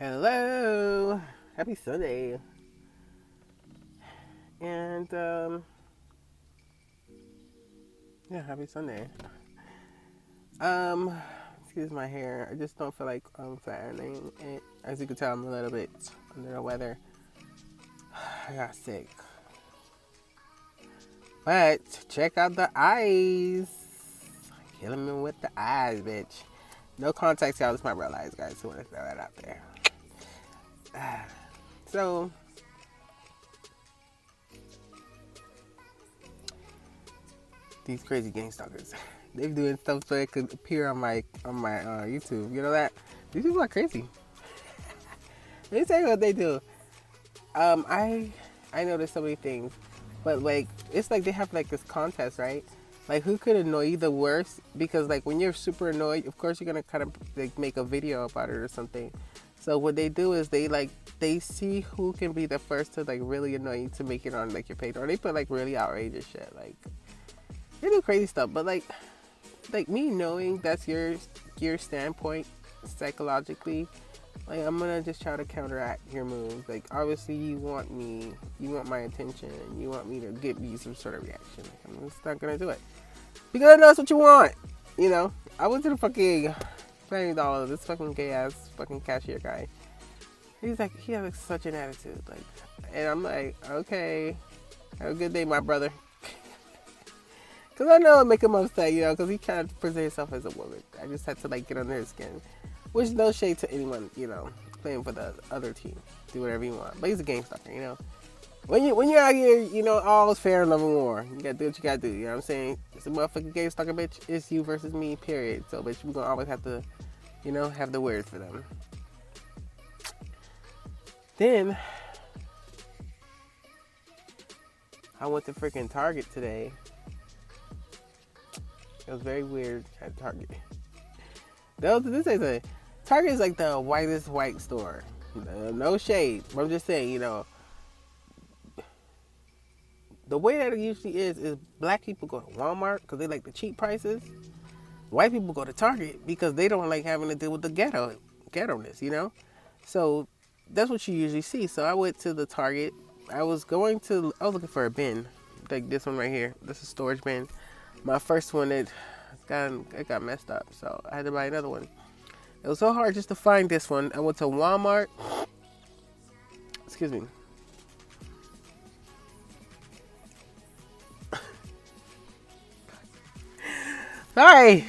Hello, happy Sunday, and yeah, happy Sunday. Um, excuse my hair. I just don't feel like flattening it. As you can tell, I'm a little bit under the weather. I got sick, but check out the eyes. Killing me with the eyes, bitch. No context, y'all. This is my real eyes, guys. So I want to throw that out there. So these crazy gang stalkers. They're doing stuff so it could appear on my YouTube. You know that? These people are crazy. Let me tell you what they do. I know there's so many things, but like it's like they have like this contest, right? Like who could annoy you the worst? Because like when you're super annoyed, of course you're gonna kind of like make a video about it or something. So what they do is they see who can be the first to like really annoy you to make it on like your page, or they put like really outrageous shit. Like they do crazy stuff, but like me knowing that's your standpoint psychologically, like I'm gonna just try to counteract your moves. Like obviously you want my attention, you want me to give you some sort of reaction. Like, I'm just not gonna do it because I know that's what you want. You know, I went to the fucking $20. This fucking gay ass fucking cashier guy. He's like he has like such an attitude, like, and I'm like, okay, have a good day, my brother. Because I know it'll make him upset, you know, because he kind of presents himself as a woman. I just had to, like, get under his skin. Which, no shade to anyone, you know, playing for the other team. Do whatever you want. But he's a gang stalker, you know. When you're out here, you know, all is fair in love and war. You gotta do what you gotta do, you know what I'm saying? It's a motherfucking gang stalker, bitch. It's you versus me, period. So, bitch, we're gonna always have to, you know, have the words for them. Then, I went to freaking Target today. It was very weird at Target. This is a Target is like the whitest white store. No shade, but I'm just saying, you know, the way that it usually is black people go to Walmart because they like the cheap prices. White people go to Target because they don't like having to deal with the ghetto-ness, you know. So that's what you usually see. So I went to the Target. I was looking for a bin, like this one right here. This is a storage bin. My first one, it got messed up, so I had to buy another one. It was so hard just to find this one. I went to Walmart. Excuse me. Sorry.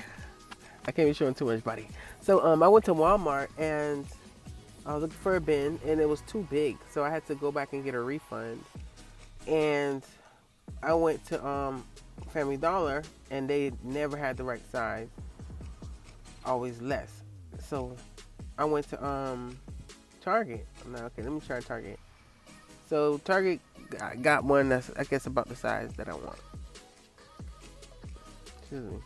I can't be showing too much body. So I went to Walmart and I was looking for a bin and it was too big, so I had to go back and get a refund. And I went to Family Dollar and they never had the right size, always less. So I went to Target. I'm like, okay, let me try Target. So Target got one that's I guess about the size that I want. Excuse me.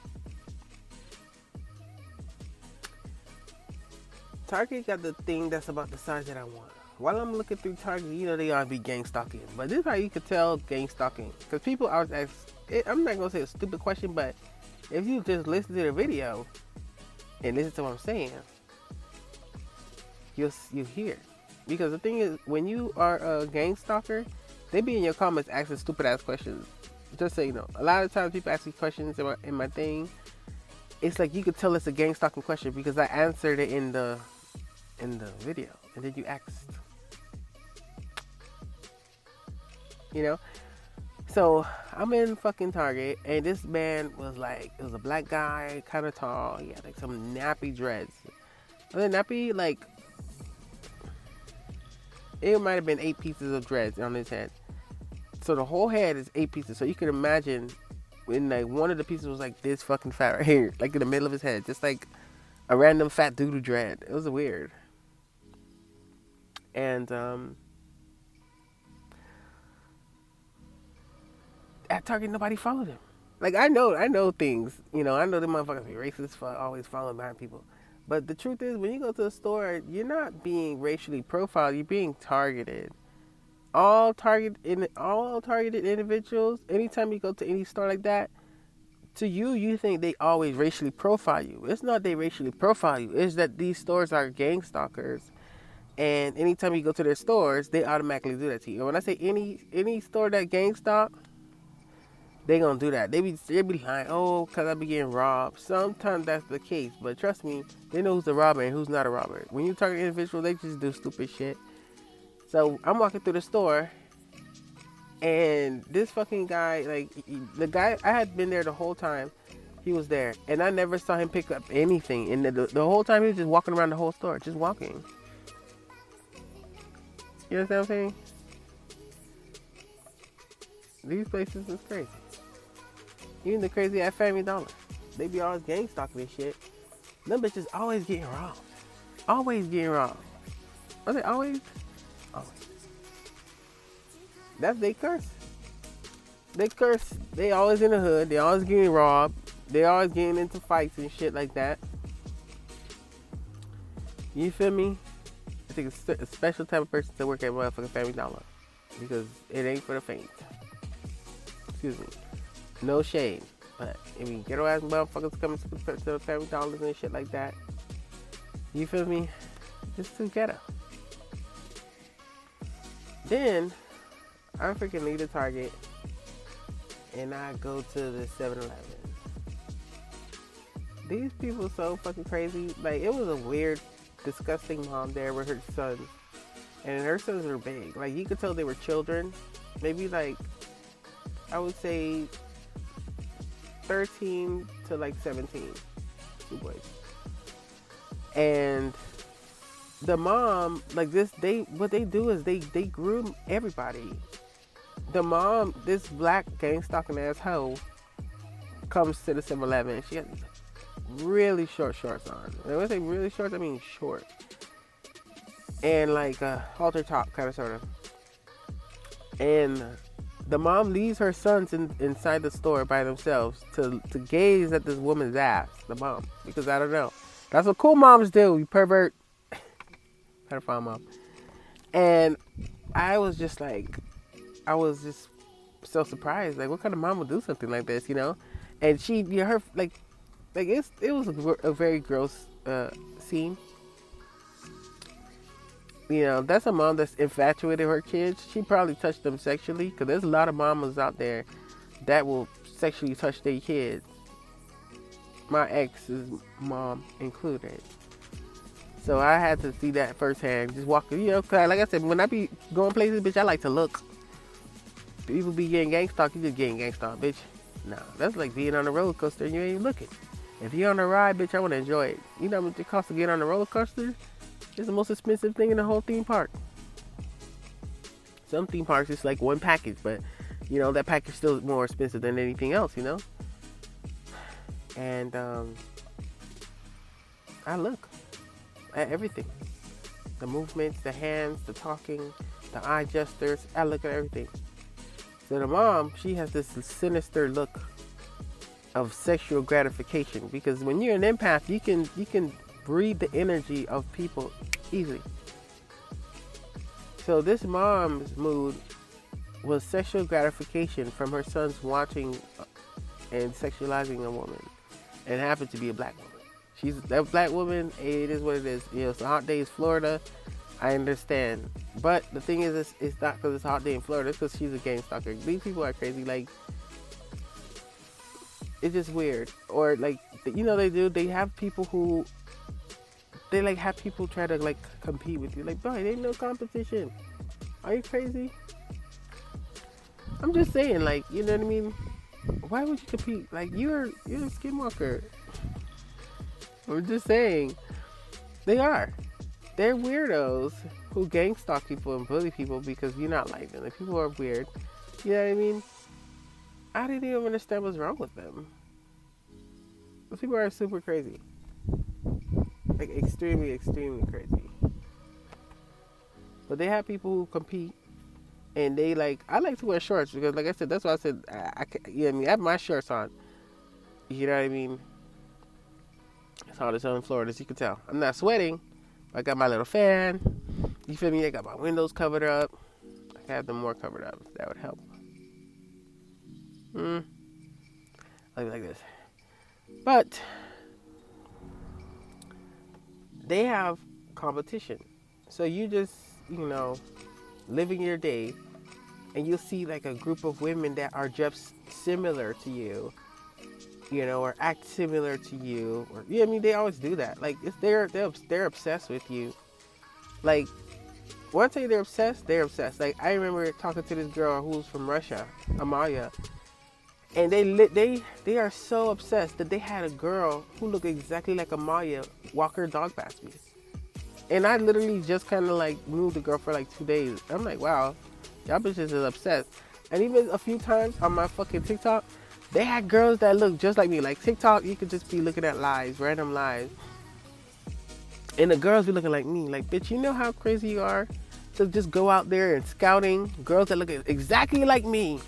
Target got the thing that's about the size that I want. While I'm looking through Target, you know they ought to be gang stalking. But this is how you could tell gang stalking. Because people always ask, I'm not going to say a stupid question, but if you just listen to the video and listen to what I'm saying, you'll hear. Because the thing is, when you are a gang stalker, they be in your comments asking stupid ass questions. Just so you know, a lot of times people ask me questions in my thing. It's like you could tell it's a gang stalking question because I answered it in the video, and then you asked. You know? So I'm in fucking Target and this man was like, it was a black guy, kinda tall, he had like some nappy dreads. And the nappy, like, it might have been 8 pieces of dreads on his head. So the whole head is 8 pieces. So you can imagine when like one of the pieces was like this fucking fat right here, like in the middle of his head, just like a random fat doodle dread. It was weird. And at Target, nobody followed him. Like I know things. You know, I know the motherfuckers be racist for always following behind people. But the truth is, when you go to the store, you're not being racially profiled. You're being targeted. All targeted individuals. Anytime you go to any store like that, to you, you think they always racially profile you. It's not they racially profile you. It's that these stores are gang stalkers, And anytime you go to their stores, they automatically do that to you. And when I say any store that GameStop, they gonna do that. They be lying. Oh, cause I be getting robbed. Sometimes that's the case, but trust me, they know who's a robber and who's not a robber. When you target individual, they just do stupid shit. So I'm walking through the store, and this fucking guy, like the guy, I had been there the whole time. He was there, and I never saw him pick up anything. And the whole time he was just walking around the whole store, just walking. You understand what I'm saying? These places is crazy. Even the crazy at Family Dollar, they be always gang stalking and shit. Them bitches always getting robbed. Always getting robbed. I say always? Always. That's they curse. They curse. They always in the hood. They always getting robbed. They always getting into fights and shit like that. You feel me? I think it's a special type of person to work at motherfucking Family Dollar. Because it ain't for the faint. Excuse me. No shade. But, I mean, ghetto ass motherfuckers coming to the Family Dollars and shit like that. You feel me? It's too ghetto. Then, I freaking leave the Target. And I go to the 7-Eleven. These people are so fucking crazy. Like, it was a weird, disgusting mom there with her sons. And her sons were big. Like, you could tell they were children. Maybe, like, I would say 13 to, like, 17. Two boys. And the mom, like, what they do is they groom everybody. The mom, this black gang stalking ass hoe, comes to the 7-Eleven. She got really short shorts on. And when I say really short, I mean short. And like a halter top, kind of, sort of. And the mom leaves her sons inside the store by themselves to gaze at this woman's ass, the mom. Because I don't know. That's what cool moms do, you pervert. Pedophile mom. And I was just so surprised. Like, what kind of mom would do something like this, you know? And she, you know, her, like it was a very gross scene. You know, that's a mom that's infatuated with her kids. She probably touched them sexually, because there's a lot of mamas out there that will sexually touch their kids. My ex's mom included. So I had to see that firsthand. Just walking, you know, cause like I said, when I be going places, bitch, I like to look. People be getting gang stalked, you just getting gang stalked, bitch. Nah, that's like being on a roller coaster and you ain't looking. If you're on a ride, bitch, I want to enjoy it. You know how much it costs to get on a roller coaster? It's the most expensive thing in the whole theme park. Some theme parks, it's like one package, but, you know, that package still is more expensive than anything else, you know? And, I look at everything. The movements, the hands, the talking, the eye gestures. I look at everything. So the mom, she has this sinister look of sexual gratification, because when you're an empath, you can read the energy of people easily. So this mom's mood was sexual gratification from her sons watching and sexualizing a woman, and happened to be a black woman. She's that black woman. It is what it is. You know, it's a hot day in Florida. I understand, but the thing is, it's not because it's a hot day in Florida. It's because she's a gang stalker. These people are crazy. Like, it's just weird. Or like, you know, they have people who they like have people try to like compete with you. Like, boy, there ain't no competition. Are you crazy? I'm just saying, like, you know what I mean? Why would you compete? Like, you're a skinwalker. I'm just saying, they are. They're weirdos who gang stalk people and bully people because you're not like them. Like, people are weird. You know what I mean? I didn't even understand what's wrong with them. Those people are super crazy. Like, extremely, extremely crazy. But they have people who compete, and they like, I like to wear shorts because, like I said, that's why I said, you know what I mean? I have my shorts on. You know what I mean? It's hot as hell in Florida, as you can tell. I'm not sweating. I got my little fan. You feel me? I got my windows covered up. I can have them more covered up. That would help. Like this. But they have competition. So you just, you know, living your day, and you'll see like a group of women that are just similar to you, you know, or act similar to you, or yeah, I mean, they always do that. Like, it's they're obsessed with you. Like, once they're obsessed, they're obsessed. Like, I remember talking to this girl who was from Russia, Amalia, and they are so obsessed that they had a girl who looked exactly like Amalia walk her dog past me. And I literally just kind of like knew the girl for like 2 days. I'm like, wow, y'all bitches is obsessed. And even a few times on my fucking TikTok, they had girls that look just like me. Like TikTok, you could just be looking at lives, random lives. And the girls be looking like me. Like, bitch, you know how crazy you are to just go out there and scouting girls that look exactly like me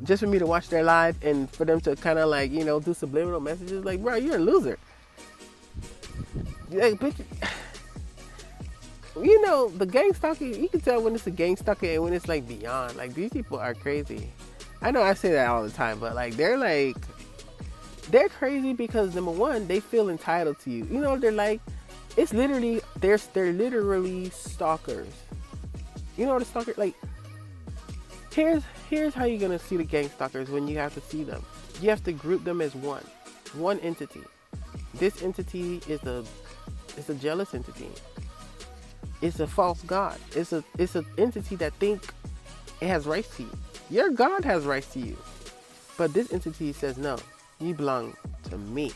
just for me to watch their live and for them to kind of like, you know, do subliminal messages. Like, bro, you're a loser. Like, bitch, you know, the gang stalking, you can tell when it's a gang stalking and when it's like beyond. Like, these people are crazy. I know I say that all the time, but like, they're crazy because number one, they feel entitled to you. You know, they're like, it's literally, they're literally stalkers. You know what a stalker, like, here's how you're gonna see the gang stalkers when you have to see them. You have to group them as one entity. This entity is a jealous entity. It's a false god. It's an entity that think it has rights to you. Your God has rights to you. But this entity says, no, you belong to me.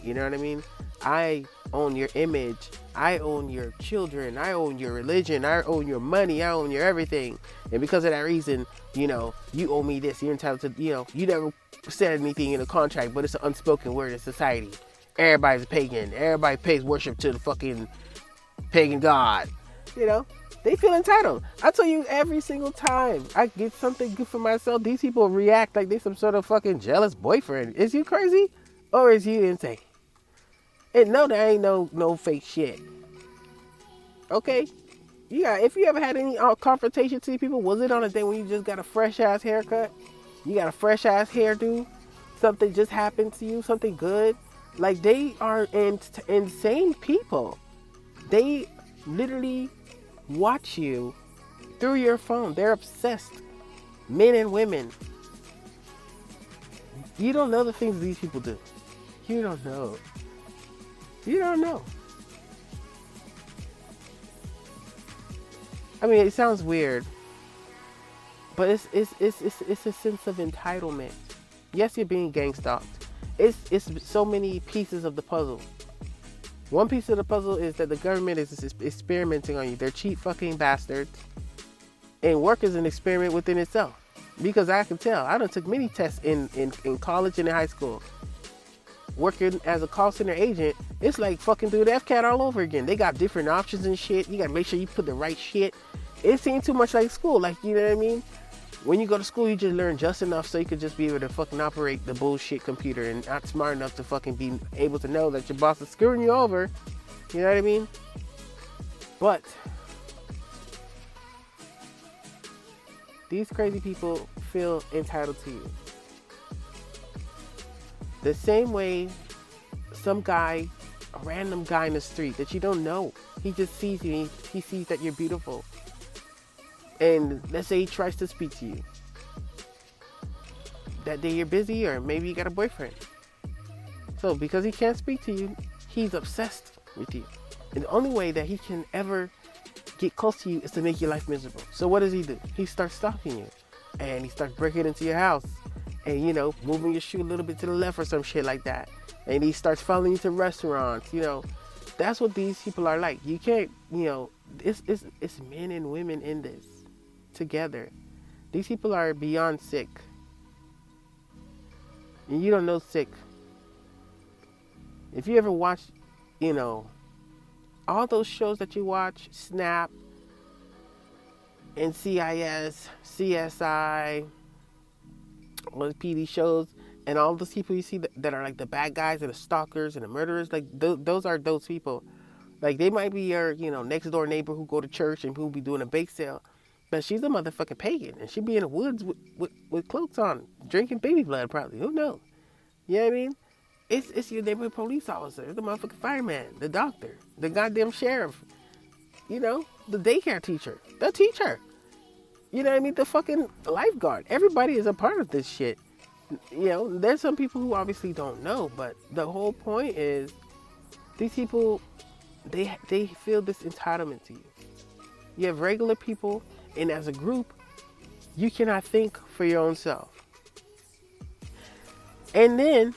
You know what I mean? I own your image. I own your children. I own your religion. I own your money. I own your everything. And because of that reason, you know, you owe me this. You're entitled to, you know, you never said anything in a contract, but it's an unspoken word in society. Everybody's a pagan. Everybody pays worship to the fucking pagan god. You know? They feel entitled. I tell you, every single time I get something good for myself, these people react like they some sort of fucking jealous boyfriend. Is you crazy? Or is you insane? And no, there ain't no fake shit. Okay? Yeah, if you ever had any confrontation to people, was it on a day when you just got a fresh ass haircut? You got a fresh ass hairdo? Something just happened to you? Something good? Like, they are insane people. They literally watch you through your phone. They're obsessed. Men and women. You don't know the things these people do. You don't know. You don't know. I mean, it sounds weird, but it's a sense of entitlement. Yes, you're being gang stalked. It's so many pieces of the puzzle. One piece of the puzzle is that the government is experimenting on you. They're cheap fucking bastards. And work is an experiment within itself. Because I can tell. I done took many tests in college and in high school. Working as a call center agent, it's like fucking through the FCAT all over again. They got different options and shit. You gotta make sure you put the right shit. It seemed too much like school. Like, you know what I mean? When you go to school, you just learn just enough so you could just be able to fucking operate the bullshit computer and not smart enough to fucking be able to know that your boss is screwing you over. You know what I mean? But these crazy people feel entitled to you. The same way some guy, a random guy in the street that you don't know, he just sees you, he sees that you're beautiful. And let's say he tries to speak to you. That day you're busy, or maybe you got a boyfriend. So because he can't speak to you, he's obsessed with you. And the only way that he can ever get close to you is to make your life miserable. So what does he do? He starts stalking you. And he starts breaking into your house. And, you know, moving your shoe a little bit to the left or some shit like that. And he starts following you to restaurants, you know. That's what these people are like. You can't, you know, it's men and women in this together. These people are beyond sick. And you don't know sick. If you ever watch, you know, all those shows that you watch, Snap, NCIS, CSI, all the PD shows, and all those people you see that are like the bad guys and the stalkers and the murderers, like those are those people. Like, they might be your, you know, next door neighbor who go to church and who be doing a bake sale. But she's a motherfucking pagan, and she be in the woods with cloaks on, drinking baby blood probably. Who knows? You know what I mean? It's your neighborhood police officer, the motherfucking fireman, the doctor, the goddamn sheriff. the daycare teacher, the teacher. You know what I mean? The fucking lifeguard. Everybody is a part of this shit. There's some people who obviously don't know, but the whole point is these people, they feel this entitlement to you. You have regular people, and as a group, you cannot think for your own self. And then,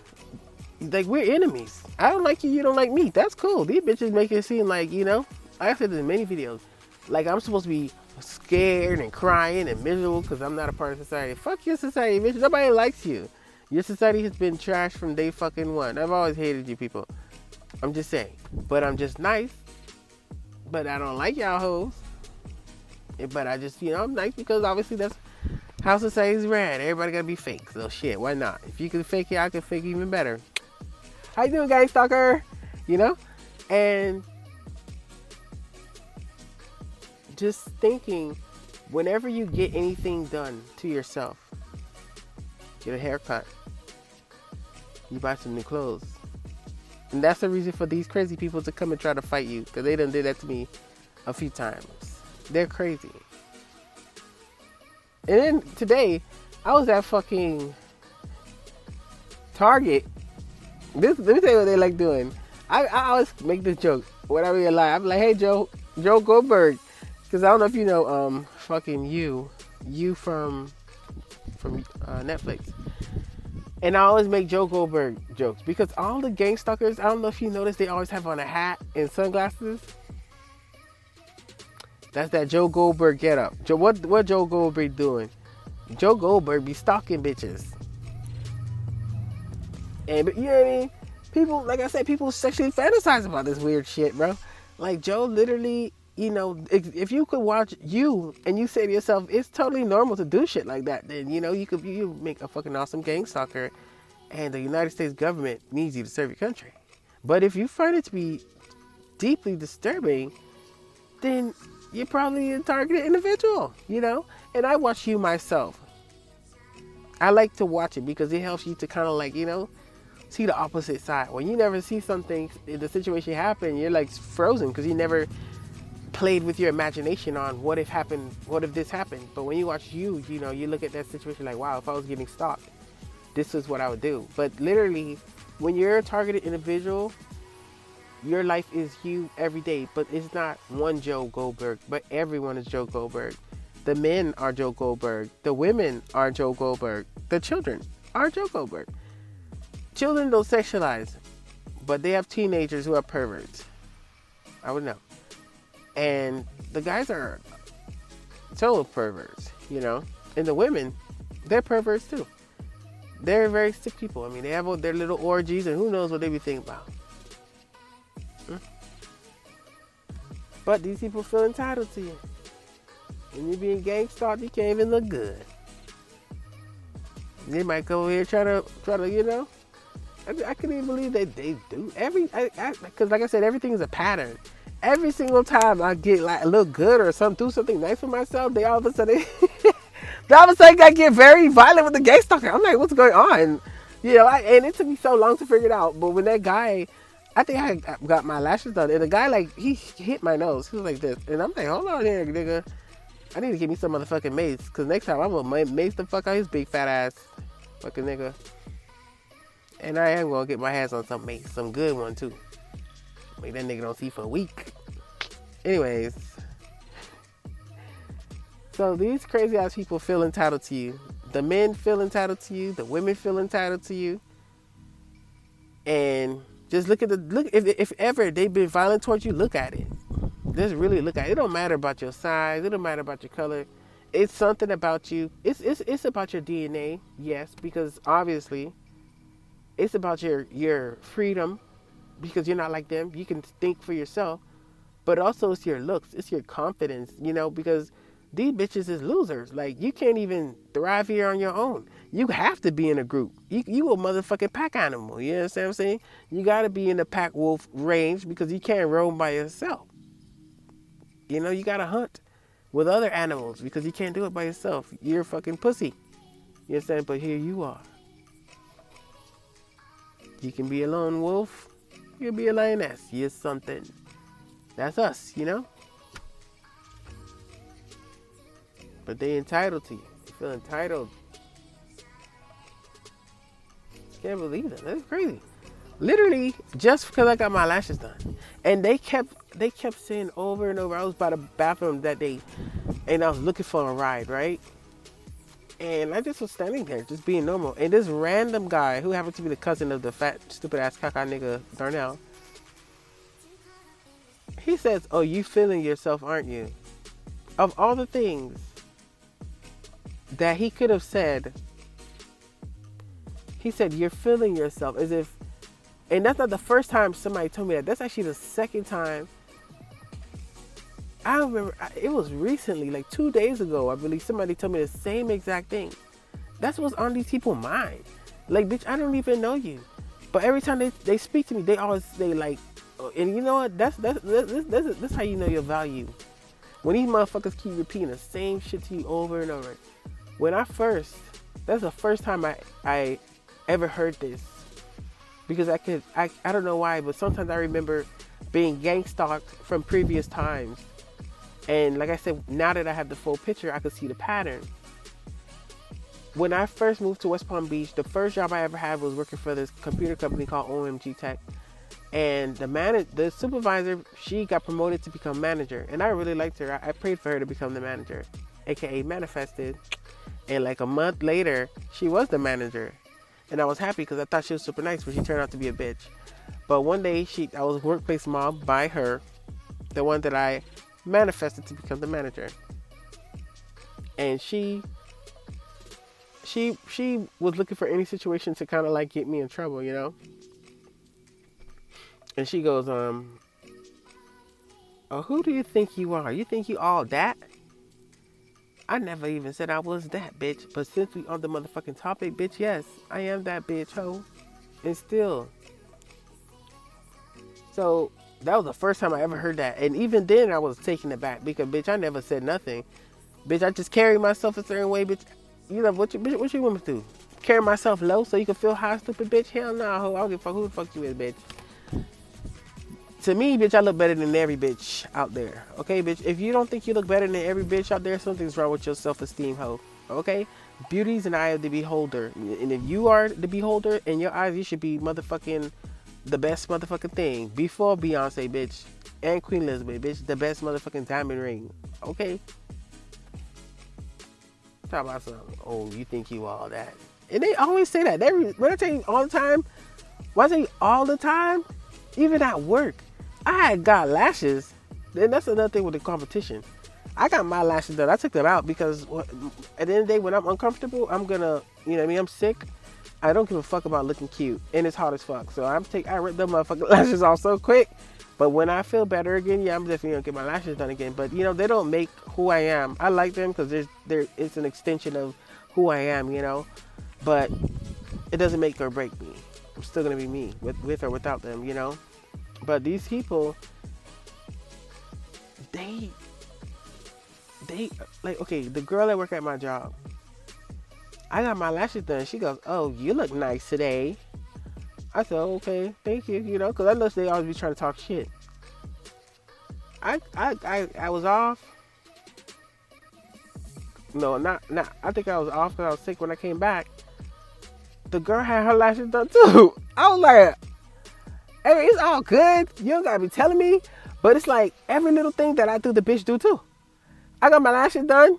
like, we're enemies. I don't like you, you don't like me. That's cool. These bitches make it seem like, like I said in many videos, like I'm supposed to be scared and crying and miserable because I'm not a part of society. Fuck your society, bitch. Nobody likes you. Your society has been trashed from day fucking one. I've always hated you people. I'm just saying. But I'm just nice. But I don't like y'all hoes. But I just, I'm nice because obviously that's how society's ran. Everybody gotta be fake. So shit, why not? If you can fake it, I can fake it even better. How you doing, gang stalker? And just thinking, whenever you get anything done to yourself, get a haircut, you buy some new clothes. And that's the reason for these crazy people to come and try to fight you, because they done did that to me a few times. They're crazy. And then today, I was at fucking Target. Let me tell you what they like doing. I always make this joke whenever you're live. I'm like, hey, Joe Goldberg. Because I don't know if you know fucking you from Netflix. And I always make Joe Goldberg jokes. Because all the gang stalkers, I don't know if you noticed, they always have on a hat and sunglasses. That's that Joe Goldberg get up. What Joe Goldberg doing? Joe Goldberg be stalking bitches. And you know what I mean? People, like I said, people sexually fantasize about this weird shit, bro. Like Joe literally, if you could watch you and you say to yourself, it's totally normal to do shit like that, then you make a fucking awesome gang stalker, and the United States government needs you to serve your country. But if you find it to be deeply disturbing, then you're probably a targeted individual, And I watch you myself. I like to watch it because it helps you to kind of like, see the opposite side. When you never see something, the situation happen, you're like frozen because you never played with your imagination on what if this happened. But when you watch you look at that situation like, wow, if I was getting stalked, this is what I would do. But literally, when you're a targeted individual, your life is you every day, but it's not one Joe Goldberg, but everyone is Joe Goldberg. The men are Joe Goldberg. The women are Joe Goldberg. The children are Joe Goldberg. Children don't sexualize, but they have teenagers who are perverts. I would know. And the guys are total perverts, And the women, they're perverts too. They're very sick people. I mean, they have all their little orgies, and who knows what they be thinking about. But these people feel entitled to you. And you being gang stalked, you can't even look good. They might come over here try to, I couldn't even believe that they do because like I said, everything is a pattern. Every single time I get like look good or do something nice for myself, they all of a sudden I get very violent with the gang stalker. I'm like, what's going on? And it took me so long to figure it out. But when that guy, I think I got my lashes done, and the guy like he hit my nose. He was like this, and I'm like, hold on here, nigga. I need to give me some motherfucking mace, because next time I'm going to mace the fuck out his big fat ass. Fucking nigga. And I am going to get my hands on some mace. Some good one, too. Make that nigga don't see for a week. Anyways. So these crazy ass people feel entitled to you. The men feel entitled to you. The women feel entitled to you. And just look if ever they've been violent towards you, look at it. Just really look at it. It don't matter about your size. It don't matter about your color. It's something about you. It's about your DNA, yes, because obviously it's about your freedom, because you're not like them. You can think for yourself. But also it's your looks. It's your confidence, because these bitches is losers. Like, you can't even thrive here on your own. You have to be in a group. You a motherfucking pack animal. You understand what I'm saying? You got to be in the pack wolf range because you can't roam by yourself. You got to hunt with other animals because you can't do it by yourself. You're a fucking pussy. You understand? But here you are. You can be a lone wolf. You can be a lioness. You're something. That's us, But they entitled to you. You feel entitled. Can't believe that. That's crazy. Literally, just because I got my lashes done, and they kept saying over and over. I was by the bathroom that day, and I was looking for a ride, right? And I just was standing there, just being normal. And this random guy, who happened to be the cousin of the fat, stupid ass caca nigga Darnell, he says, "Oh, you feeling yourself, aren't you?" Of all the things that he could have said, he said, "You're feeling yourself," as if, and that's not the first time somebody told me that. That's actually the second time. I remember it was recently, like 2 days ago, I believe somebody told me the same exact thing. That's what's on these people's mind. Like, bitch, I don't even know you. But every time they speak to me, they always say, like, and you know what? That's how you know your value. When these motherfuckers keep repeating the same shit to you over and over. That's the first time I ever heard this. Because I don't know why, but sometimes I remember being gang stalked from previous times. And like I said, now that I have the full picture, I could see the pattern. When I first moved to West Palm Beach, the first job I ever had was working for this computer company called OMG Tech. And the supervisor, she got promoted to become manager. And I really liked her. I prayed for her to become the manager, aka manifested. And like a month later, she was the manager. And I was happy because I thought she was super nice, but she turned out to be a bitch. But one day, I was workplace mobbed by her, the one that I manifested to become the manager. And she was looking for any situation to kind of like get me in trouble, you know? And she goes, oh, who do you think you are? You think you all that? I never even said I was that, bitch. But since we on the motherfucking topic, bitch, yes, I am that bitch, ho. And still. So, that was the first time I ever heard that. And even then, I was taken aback because, bitch, I never said nothing. Bitch, I just carry myself a certain way, bitch. You know, what you want me to do? Carry myself low so you can feel high, stupid bitch? Hell no, ho. I don't give a fuck who the fuck you is, bitch. To me, bitch, I look better than every bitch out there. Okay, bitch? If you don't think you look better than every bitch out there, something's wrong with your self-esteem, ho. Okay? Beauty's an eye of the beholder. And if you are the beholder, in your eyes, you should be motherfucking the best motherfucking thing. Before Beyonce, bitch. And Queen Elizabeth, bitch. The best motherfucking diamond ring. Okay? Talk about something. Oh, you think you all that. And they always say that. When I tell you all the time, when I tell you all the time, even at work, I had got lashes. Then that's another thing with the competition. I got my lashes done. I took them out because at the end of the day, when I'm uncomfortable, I'm gonna, you know what I mean? I'm sick. I don't give a fuck about looking cute. And it's hot as fuck. So I rip them motherfucking lashes off so quick. But when I feel better again, yeah, I'm definitely gonna get my lashes done again. But you know, they don't make who I am. I like them because it's an extension of who I am, you know. But it doesn't make or break me. I'm still gonna be me with or without them, you know. But these people, they like, okay, the girl that work at my job, I got my lashes done. She goes, "Oh, you look nice today." I said, "Okay, thank you," you know, because I know they always be trying to talk shit. I was off. No, not. I think I was off because I was sick when I came back. The girl had her lashes done too. I was like, "Hey, it's all good. You don't gotta be telling me." But it's like every little thing that I do, the bitch do too. I got my lashes done.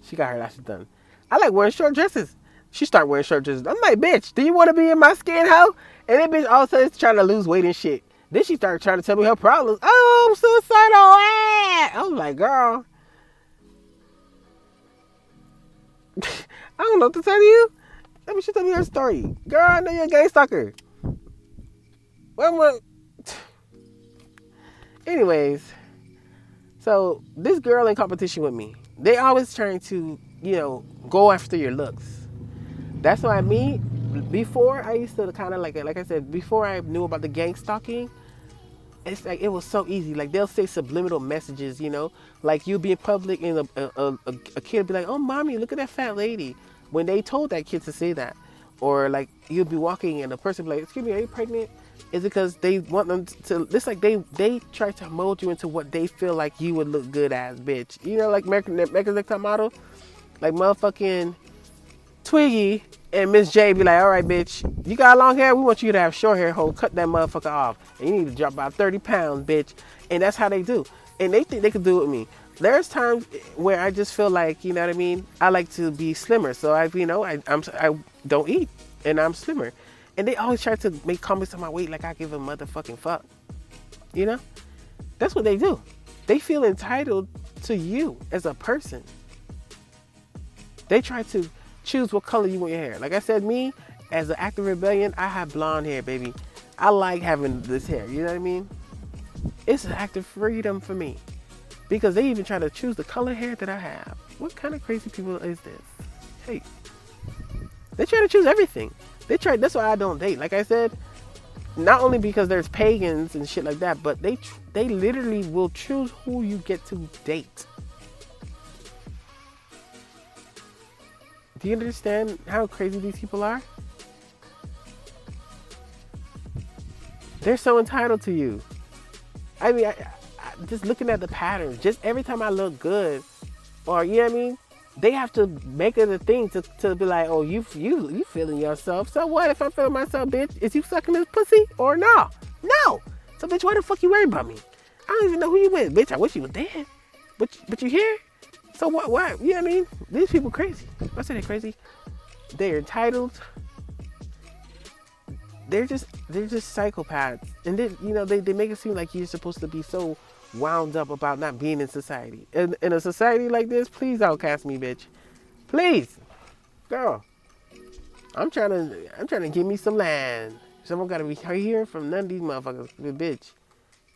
She got her lashes done. I like wearing short dresses. She start wearing short dresses. I'm like, "Bitch, do you want to be in my skin, hoe?" And then bitch all of a sudden trying to lose weight and shit. Then she started trying to tell me her problems. "Oh, I'm suicidal." I was like, "Girl, I don't know what to tell you." Let me tell me her story. "Girl, I know you're a gang stalker." Anyways, so this girl in competition with me, they always trying to, you know, go after your looks. That's what I mean. Before I used to kind of like I said, before I knew about the gang stalking, it's like it was so easy. Like they'll say subliminal messages, you know, like you'll be in public and a kid will be like, "Oh, mommy, look at that fat lady," when they told that kid to say that. Or like you'll be walking and the person will be like, "Excuse me, are you pregnant?" is because they want them to. It's like they try to mold you into what they feel like you would look good as, bitch. You know, like American Next Top Model, like motherfucking Twiggy and Miss J be like, all right, bitch, you got long hair. We want you to have short hair. Hold, cut that motherfucker off, and you need to drop about 30 pounds, bitch. And that's how they do. And they think they can do it with me. There's times where I just feel like, you know what I mean. I like to be slimmer, so I don't eat, and I'm slimmer. And they always try to make comments on my weight like I give a motherfucking fuck. You know, that's what they do. They feel entitled to you as a person. They try to choose what color you want your hair. Like I said, me, as an active rebellion, I have blonde hair, baby. I like having this hair, you know what I mean? It's an act of freedom for me. Because they even try to choose the color hair that I have. What kind of crazy people is this? Hey, they try to choose everything. That's why I don't date. Like I said, not only because there's pagans and shit like that, but they literally will choose who you get to date. Do you understand how crazy these people are? They're so entitled to you. I mean, I just looking at the patterns, just every time I look good, or you know what I mean, they have to make it a thing to be like, oh, you feeling yourself. So what if I'm feeling myself, bitch? Is you sucking this pussy or no? No. So bitch, why the fuck you worried about me? I don't even know who you with, bitch. I wish you was dead. But you here? So what? You know what I mean? These people crazy. I say they're crazy. They're entitled. They're just psychopaths. And then, you know, they make it seem like you're supposed to be so wound up about not being in society. In a society like this, please outcast me, bitch. Please. Girl. I'm trying to give me some land. Someone gotta be hearing from none of these motherfuckers, bitch.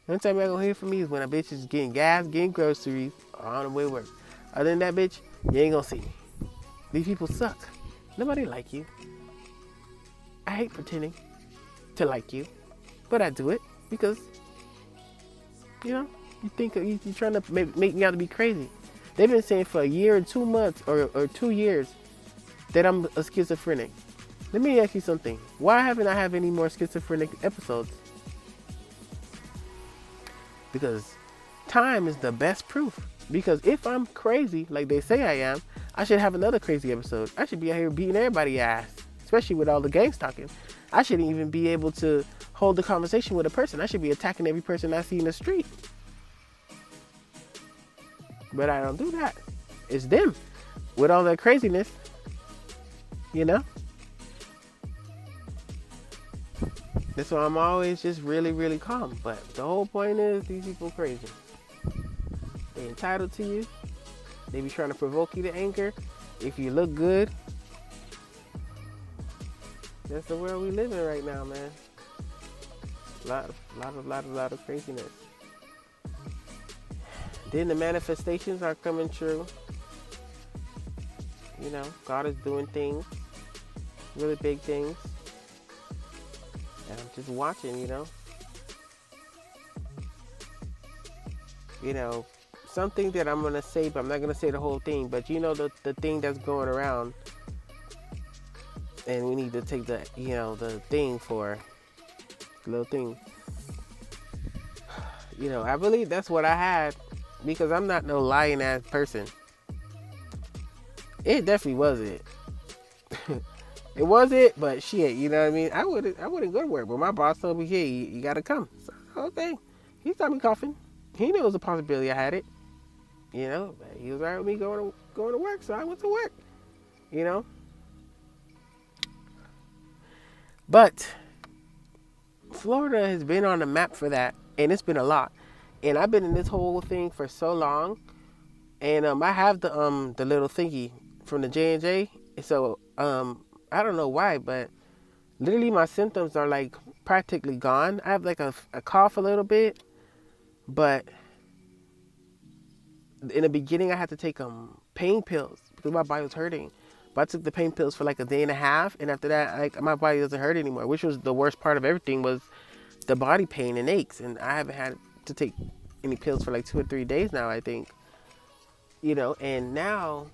The only time y'all gonna hear from me is when a bitch is getting gas, getting groceries, or on the way to work. Other than that, bitch, you ain't gonna see me. These people suck. Nobody like you. I hate pretending to like you, but I do it because, you know, you think you're trying to make me out to be crazy. They've been saying for a year and 2 months or 2 years that I'm a schizophrenic. Let me ask you something. Why haven't I had any more schizophrenic episodes? Because time is the best proof. Because if I'm crazy, like they say I am, I should have another crazy episode. I should be out here beating everybody's ass, especially with all the gang stalking. I shouldn't even be able to hold a conversation with a person. I should be attacking every person I see in the street. But I don't do that. It's them with all their craziness, you know? That's why I'm always just really, really calm. But the whole point is these people crazy. They entitled to you. They be trying to provoke you to anger. If you look good, that's the world we live in right now, man. Lot of craziness. Then the manifestations are coming true. You know, God is doing things, really big things. And I'm just watching, you know. You know, something that I'm gonna say, but I'm not gonna say the whole thing. But you know the thing that's going around, and we need to take the the thing for the little thing. You know, I believe that's what I had because I'm not no lying ass person. It definitely was it. It was it, but shit, you know what I mean? I wouldn't go to work, but my boss told me, hey, you gotta come. So, okay. He saw me coughing. He knew it was a possibility I had it. You know, he was alright with me going to work, so I went to work. You know? But Florida has been on the map for that, and it's been a lot. And I've been in this whole thing for so long. And I have the little thingy from the J&J. So I don't know why, but literally my symptoms are like practically gone. I have like a cough a little bit, but in the beginning I had to take pain pills because my body was hurting. But I took the pain pills for like a day and a half, and after that, like my body doesn't hurt anymore. Which was the worst part of everything was the body pain and aches, and I haven't had to take any pills for like 2 or 3 days now, I think. You know, and now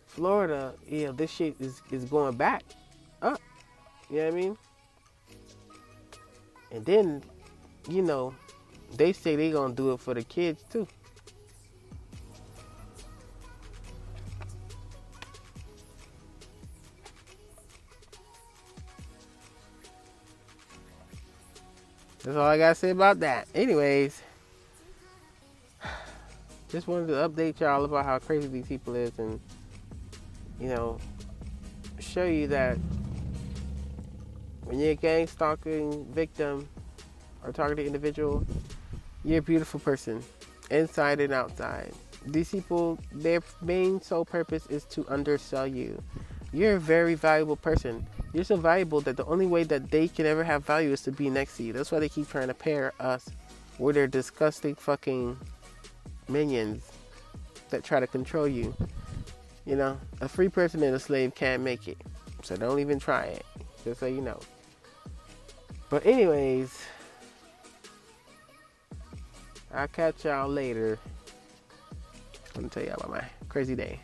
Florida, you know, this shit is going back up. You know what I mean? And then, you know, they say they gonna do it for the kids too. That's all I gotta say about that. Anyways, just wanted to update y'all about how crazy these people is, and you know, show you that when you're a gang stalking victim or targeted individual, you're a beautiful person, inside and outside. These people, their main sole purpose is to undersell you. You're a very valuable person. You're so valuable that the only way that they can ever have value is to be next to you. That's why they keep trying to pair us with their disgusting fucking minions that try to control you. You know, a free person and a slave can't make it. So don't even try it. Just so you know. But anyways, I'll catch y'all later. I'm gonna tell y'all about my crazy day.